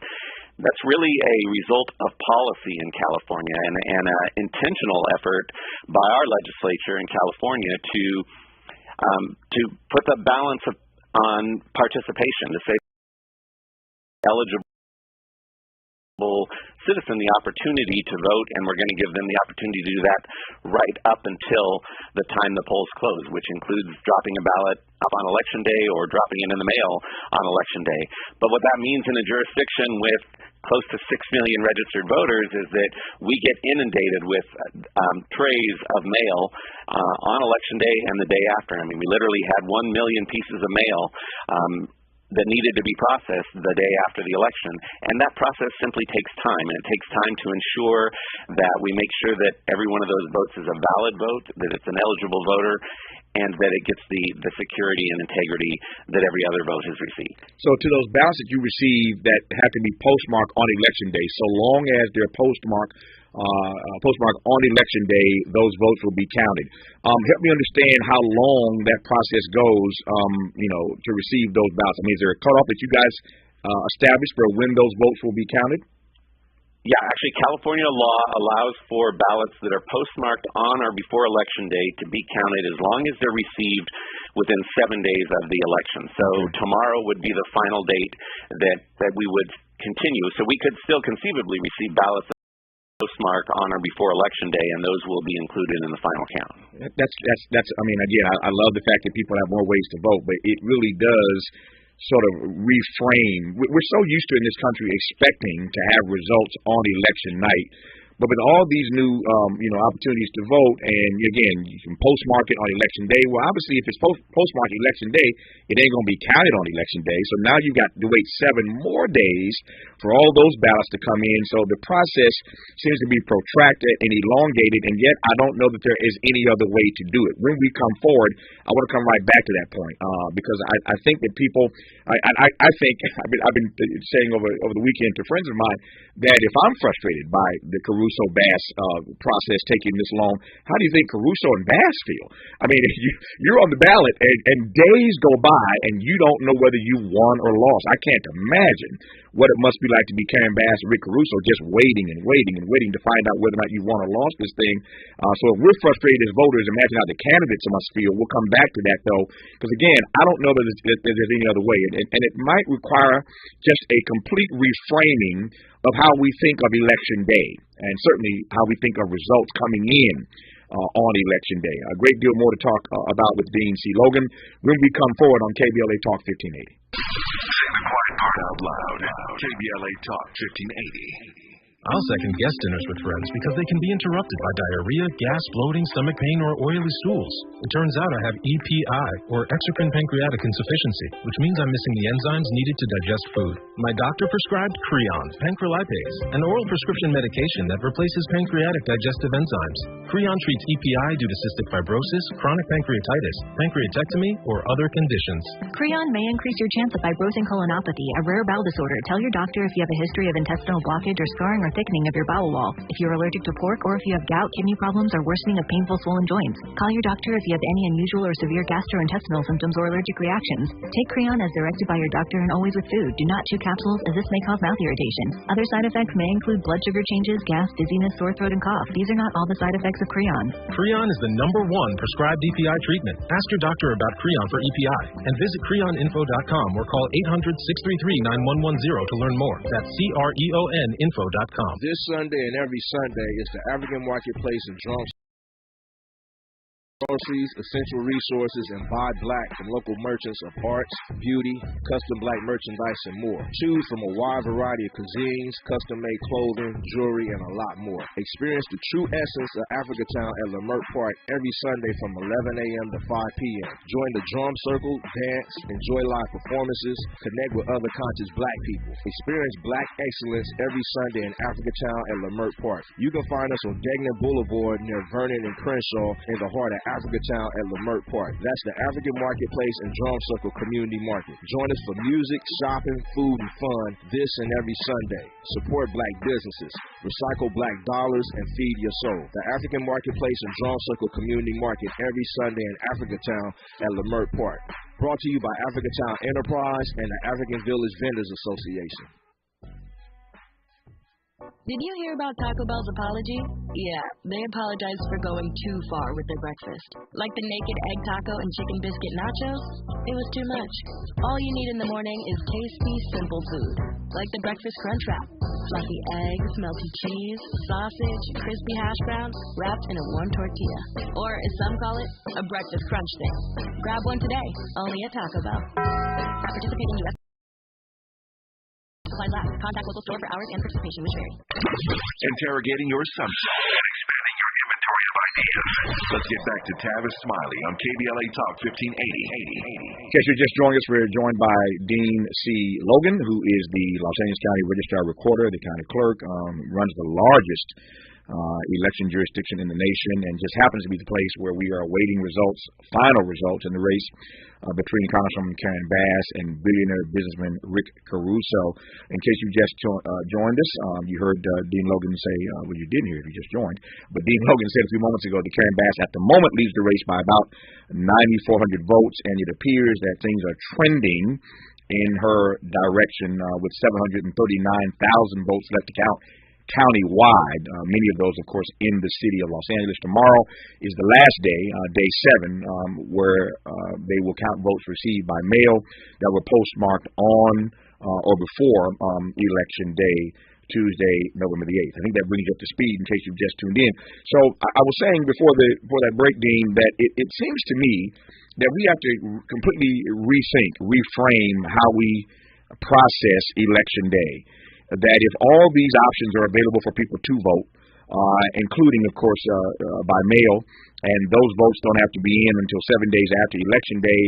that's really a result of policy in California and an intentional effort by our legislature in California to put the balance on participation, to say eligible citizen the opportunity to vote, and we're going to give them the opportunity to do that right up until the time the polls close, which includes dropping a ballot up on Election Day or dropping it in the mail on Election Day. But what that means in a jurisdiction with close to 6 million registered voters is that we get inundated with trays of mail on Election Day and the day after. I mean, we literally had 1 million pieces of mail that needed to be processed the day after the election. And that process simply takes time, and it takes time to ensure that we make sure that every one of those votes is a valid vote, that it's an eligible voter, and that it gets the security and integrity that every other vote has received. So to those ballots that you receive that have to be postmarked on Election Day, so long as they're postmarked on Election Day, those votes will be counted. Help me understand how long that process goes, to receive those ballots. I mean, is there a cutoff that you guys established for when those votes will be counted? Yeah, actually, California law allows for ballots that are postmarked on or before Election Day to be counted as long as they're received within 7 days of the election. So tomorrow would be the final date that we would continue. So we could still conceivably receive ballots postmark on or before Election Day, and those will be included in the final count. That's. I mean, again, I love the fact that people have more ways to vote, but it really does sort of reframe. We're so used to in this country expecting to have results on election night. But with all these new, opportunities to vote, and again, you can postmark it on Election Day. Well, obviously, if it's postmarked Election Day, it ain't going to be counted on Election Day. So now you've got to wait 7 more days for all those ballots to come in. So the process seems to be protracted and elongated, and yet I don't know that there is any other way to do it. When we come forward, I want to come right back to that point because I think that people, I think I've been saying over the weekend to friends of mine that if I'm frustrated by the Caruso-Bass process taking this long, how do you think Caruso and Bass feel? I mean, you're on the ballot and days go by and you don't know whether you won or lost. I can't imagine what it must be like to be Karen Bass and Rick Caruso just waiting to find out whether or not you won or lost this thing. So if we're frustrated as voters, imagine how the candidates must feel. We'll come back to that, though, because, again, I don't know that there's any other way. And it might require just a complete reframing of how we think of Election Day, and certainly how we think of results coming in on Election Day. A great deal more to talk about with Dean C. Logan when we come forward on KBLA Talk 1580. Say the quiet part out loud. KBLA Talk 1580. I'll second guest dinners with friends because they can be interrupted by diarrhea, gas, bloating, stomach pain, or oily stools. It turns out I have EPI, or exocrine pancreatic insufficiency, which means I'm missing the enzymes needed to digest food. My doctor prescribed Creon, pancrelipase, an oral prescription medication that replaces pancreatic digestive enzymes. Creon treats EPI due to cystic fibrosis, chronic pancreatitis, pancreatectomy, or other conditions. Creon may increase your chance of fibrosing colonopathy, a rare bowel disorder. Tell your doctor if you have a history of intestinal blockage or scarring or thickening of your bowel wall, if you're allergic to pork, or if you have gout, kidney problems, or worsening of painful swollen joints. Call your doctor if you have any unusual or severe gastrointestinal symptoms or allergic reactions. Take Creon as directed by your doctor and always with food. Do not chew capsules, as this may cause mouth irritation. Other side effects may include blood sugar changes, gas, dizziness, sore throat, and cough. These are not all the side effects of Creon. Creon is the #1 prescribed EPI treatment. Ask your doctor about Creon for EPI and visit creoninfo.com or call 800-633-9110 to learn more. That's CREONinfo.com. This Sunday and every Sunday is the African Marketplace in Drums. Groceries, essential resources, and buy black from local merchants of arts, beauty, custom black merchandise, and more. Choose from a wide variety of cuisines, custom-made clothing, jewelry, and a lot more. Experience the true essence of Africatown at Leimert Park every Sunday from 11 a.m. to 5 p.m. Join the drum circle, dance, enjoy live performances, connect with other conscious black people. Experience black excellence every Sunday in Africatown at Leimert Park. You can find us on Degnan Boulevard near Vernon and Crenshaw in the heart of Africatown at Leimert Park. That's the African Marketplace and Drum Circle Community Market. Join us for music, shopping, food, and fun this and every Sunday. Support black businesses, recycle black dollars, and feed your soul. The African Marketplace and Drum Circle Community Market every Sunday in Africatown at Leimert Park. Brought to you by Africatown Enterprise and the African Village Vendors Association. Did you hear about Taco Bell's apology? Yeah, they apologized for going too far with their breakfast. Like the naked egg taco and chicken biscuit nachos? It was too much. All you need in the morning is tasty, simple food. Like the breakfast crunch wrap. Fluffy eggs, melty cheese, sausage, crispy hash browns, wrapped in a warm tortilla. Or, as some call it, a breakfast crunch thing. Grab one today, only at Taco Bell. Participating U.S. Supplies last. Contact local store for hours and participation, which vary. Interrogating your assumptions and expanding your inventory of ideas. Let's get back to Tavis Smiley on KBLA Talk 1580. In case you're just joining us, we're joined by Dean C. Logan, who is the Los Angeles County Registrar Recorder, the county clerk, runs the largest election jurisdiction in the nation, and just happens to be the place where we are awaiting results, final results in the race between Congresswoman Karen Bass and billionaire businessman Rick Caruso. In case you just joined us, you heard Dean Logan say, well, you didn't hear if you just joined, but Dean Logan said a few moments ago that Karen Bass at the moment leads the race by about 9,400 votes, and it appears that things are trending in her direction with 739,000 votes left to count countywide, many of those, of course, in the city of Los Angeles. Tomorrow is the last day, day 7, where they will count votes received by mail that were postmarked on or before Election Day, Tuesday, November the 8th. I think that brings you up to speed in case you've just tuned in. So I was saying before that break, Dean, that it seems to me that we have to completely reframe how we process Election Day. That if all these options are available for people to vote, including, of course, by mail, and those votes don't have to be in until 7 days after Election Day,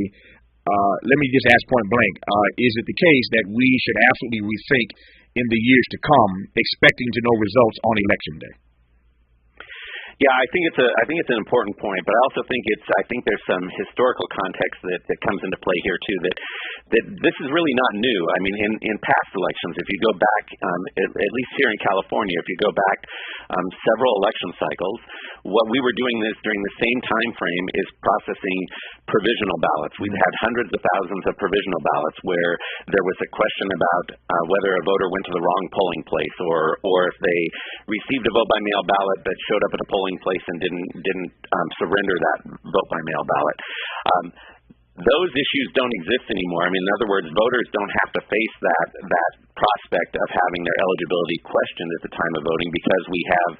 let me just ask point blank, is it the case that we should absolutely rethink in the years to come, expecting to know results on Election Day? Yeah, I think it's an important point, but I also think there's some historical context that comes into play here too. That this is really not new. I mean, in past elections, if you go back, at least here in California, if you go back several election cycles, what we were doing during the same time frame is processing provisional ballots. We've had hundreds of thousands of provisional ballots where there was a question about whether a voter went to the wrong polling place, or if they received a vote by mail ballot but showed up at a polling place and didn't surrender that vote by mail ballot. Those issues don't exist anymore. I mean, in other words, voters don't have to face that prospect of having their eligibility questioned at the time of voting because we have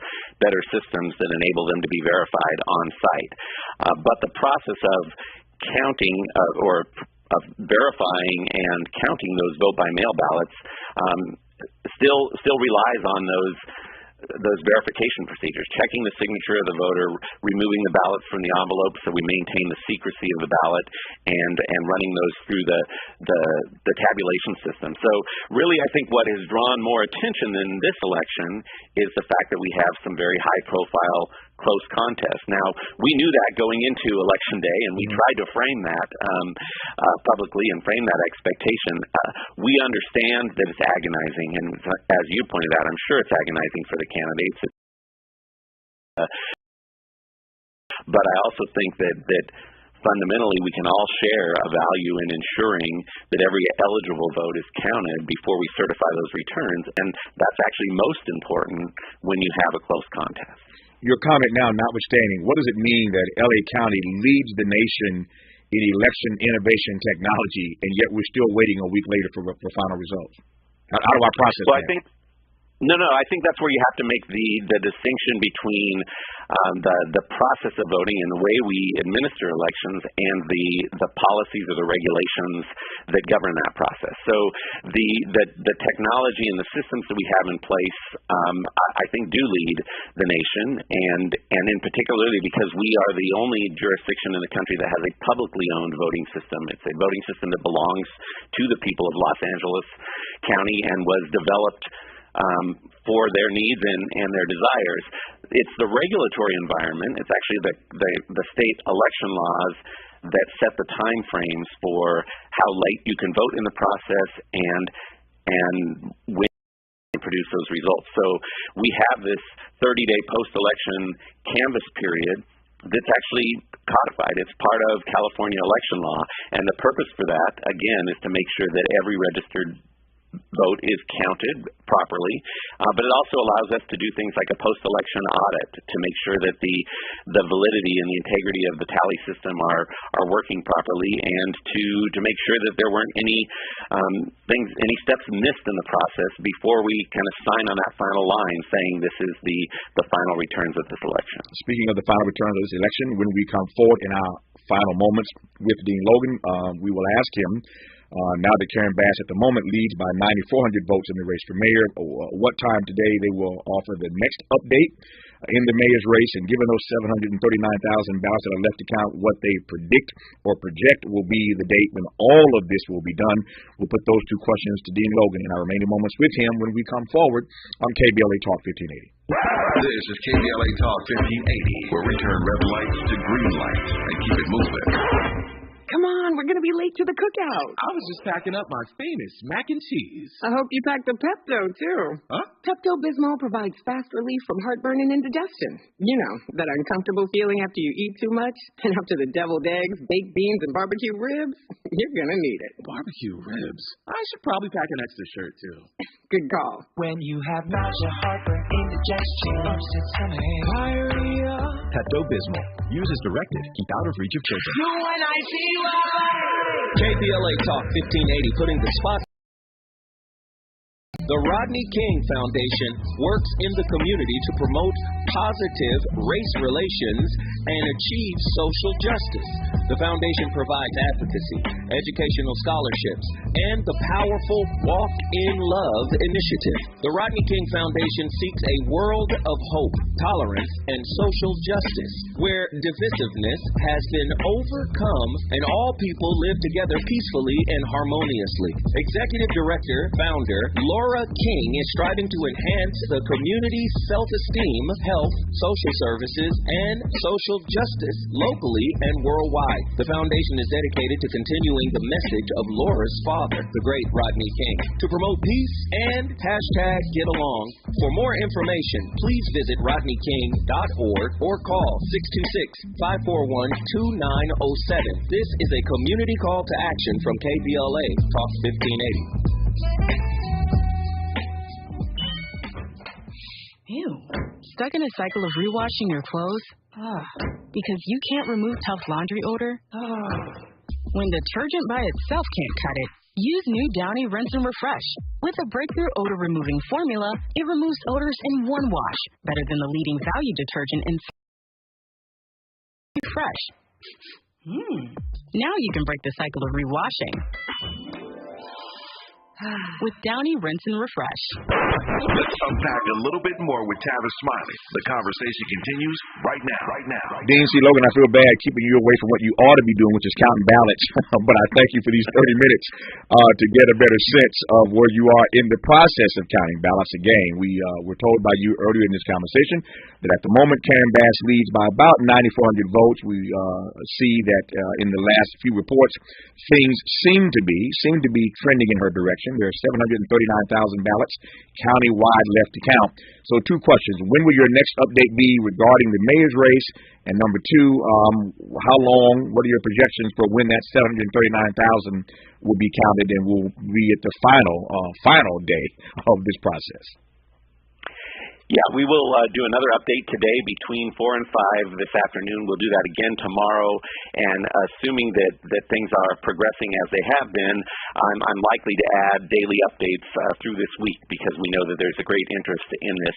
better systems that enable them to be verified on site. But the process of counting or of verifying and counting those vote by mail ballots still relies on those verification procedures, checking the signature of the voter, removing the ballots from the envelope so we maintain the secrecy of the ballot, and running those through the tabulation system. So really, I think what has drawn more attention in this election is the fact that we have some very high-profile close contests. Now, we knew that going into Election Day, and we tried to frame that publicly and frame that expectation. We understand that it's agonizing, and as you pointed out, I'm sure it's agonizing for the candidates. But I also think that fundamentally we can all share a value in ensuring that every eligible vote is counted before we certify those returns, and that's actually most important when you have a close contest. Your comment now notwithstanding, what does it mean that L.A. County leads the nation in election innovation technology, and yet we're still waiting a week later for final results? How do I process that? I think that's where you have to make the distinction between the process of voting and the way we administer elections and the policies or the regulations that govern that process. So the technology and the systems that we have in place, I think, do lead the nation, and in particularly because we are the only jurisdiction in the country that has a publicly owned voting system. It's a voting system that belongs to the people of Los Angeles County and was developed for their needs and their desires. It's the regulatory environment. It's actually the state election laws that set the time frames for how late you can vote in the process and when you produce those results. So we have this 30-day post-election canvass period that's actually codified. It's part of California election law, and the purpose for that, again, is to make sure that every registered vote is counted properly, but it also allows us to do things like a post-election audit to make sure that the validity and the integrity of the tally system are working properly, and to make sure that there weren't any steps missed in the process before we kind of sign on that final line saying this is the final returns of this election. Speaking of the final returns of this election, when we come forward in our final moments with Dean Logan, we will ask him, now that Karen Bass at the moment leads by 9,400 votes in the race for mayor, what time today they will offer the next update in the mayor's race, and given those 739,000 ballots that are left to count, what they predict or project will be the date when all of this will be done. We'll put those two questions to Dean Logan in our remaining moments with him when we come forward on KBLA Talk 1580. This is KBLA Talk 1580, where we turn red lights to green lights and keep it moving. Come on, we're going to be late to the cookout. I was just packing up my famous mac and cheese. I hope you packed the Pepto, too. Huh? Pepto-Bismol provides fast relief from heartburn and indigestion. You know, that uncomfortable feeling after you eat too much? And after the deviled eggs, baked beans, and barbecue ribs? You're going to need it. Barbecue ribs? I should probably pack an extra shirt, too. Good call. When you have nausea, heartburn, indigestion, upset stomach, diarrhea. Pepto-Bismol. Use as directed. Keep out of reach of children. KBLA Talk 1580, putting the spot. The Rodney King Foundation works in the community to promote positive race relations and achieve social justice. The foundation provides advocacy, educational scholarships, and the powerful Walk in Love initiative. The Rodney King Foundation seeks a world of hope, tolerance, and social justice, where divisiveness has been overcome and all people live together peacefully and harmoniously. Executive Director, Founder, Laura King is striving to enhance the community's self-esteem, health, social services, and social justice locally and worldwide. The foundation is dedicated to continuing the message of Laura's father, the great Rodney King, to promote peace and #GetAlong. For more information, please visit rodneyking.org or call 626-541-2907. This is a community call to action from KBLA Talk 1580. Ew. Stuck in a cycle of rewashing your clothes? Because you can't remove tough laundry odor? When detergent by itself can't cut it, use new Downy Rinse and Refresh. With a breakthrough odor-removing formula, it removes odors in one wash, better than the leading value detergent in Fresh. Now you can break the cycle of rewashing with Downy Rinse and Refresh. Let's unpack a little bit more with Tavis Smiley. The conversation continues right now. Dean C. Logan, I feel bad keeping you away from what you ought to be doing, which is counting ballots. But I thank you for these 30 minutes to get a better sense of where you are in the process of counting ballots. Again, we were told by you earlier in this conversation that at the moment Karen Bass leads by about 9,400 votes. We see that in the last few reports, things seem to be trending in her direction. There are 739,000 ballots countywide left to count. So two questions. When will your next update be regarding the mayor's race? And number two, how long, what are your projections for when that 739,000 will be counted and will be at the final day of this process? Yeah, we will do another update today between 4 and 5 this afternoon. We'll do that again tomorrow, and assuming that things are progressing as they have been, I'm likely to add daily updates through this week because we know that there's a great interest in this.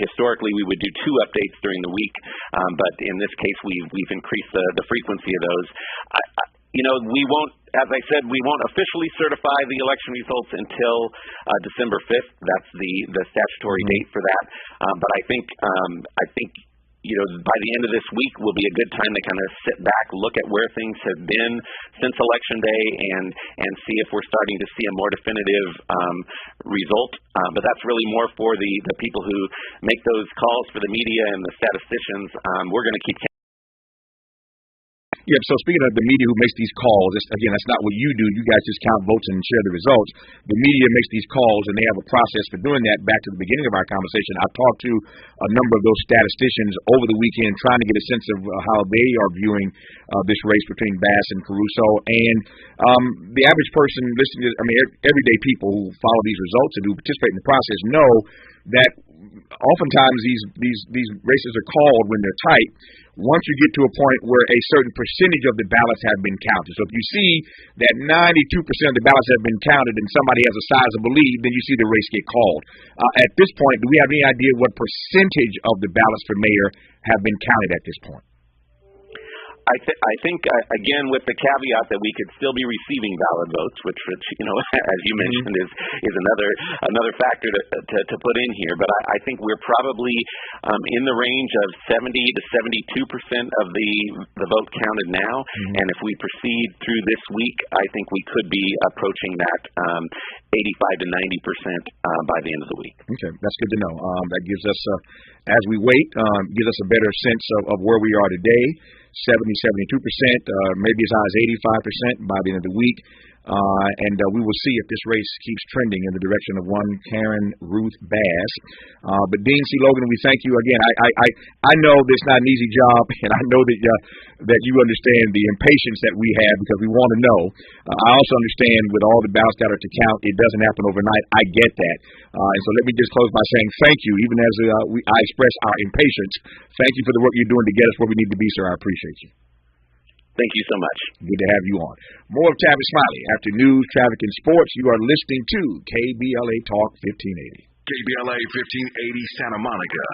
Historically, we would do 2 updates during the week, but in this case, we've increased the frequency of those. We won't, as I said, we won't officially certify the election results until December 5th. That's the statutory date for that. But I think by the end of this week will be a good time to kind of sit back, look at where things have been since Election Day, and see if we're starting to see a more definitive result. But that's really more for the people who make those calls for the media and the statisticians. We're going to keep Yeah, so speaking of the media who makes these calls, that's not what you do. You guys just count votes and share the results. The media makes these calls, and they have a process for doing that. Back to the beginning of our conversation, I talked to a number of those statisticians over the weekend trying to get a sense of how they are viewing this race between Bass and Caruso. And the average person listening to everyday people who follow these results and who participate in the process know that oftentimes these races are called when they're tight once you get to a point where a certain percentage of the ballots have been counted. So if you see that 92% of the ballots have been counted and somebody has a sizable lead, then you see the race get called. At this point, do we have any idea what percentage of the ballots for mayor have been counted at this point? I think again, with the caveat that we could still be receiving valid votes, which as you mentioned, is another factor to put in here. But I think we're probably in the range of 70 to 72% of the vote counted now. Mm-hmm. And if we proceed through this week, I think we could be approaching that 85 to 90% by the end of the week. Okay, that's good to know. That gives us, as we wait, gives us a better sense of where we are today. 70, 72%, maybe as high as 85% by the end of the week. And we will see if this race keeps trending in the direction of one Karen Ruth Bass. But Dean C. Logan, we thank you again. I know this is not an easy job, and I know that you understand the impatience that we have because we want to know. I also understand with all the ballots that are to count, it doesn't happen overnight. I get that. And so let me just close by saying thank you, even as I express our impatience. Thank you for the work you're doing to get us where we need to be, sir. I appreciate you. Thank you so much. Good to have you on. More of Tavis Smiley after news, traffic, and sports. You are listening to KBLA Talk 1580. KBLA 1580 Santa Monica.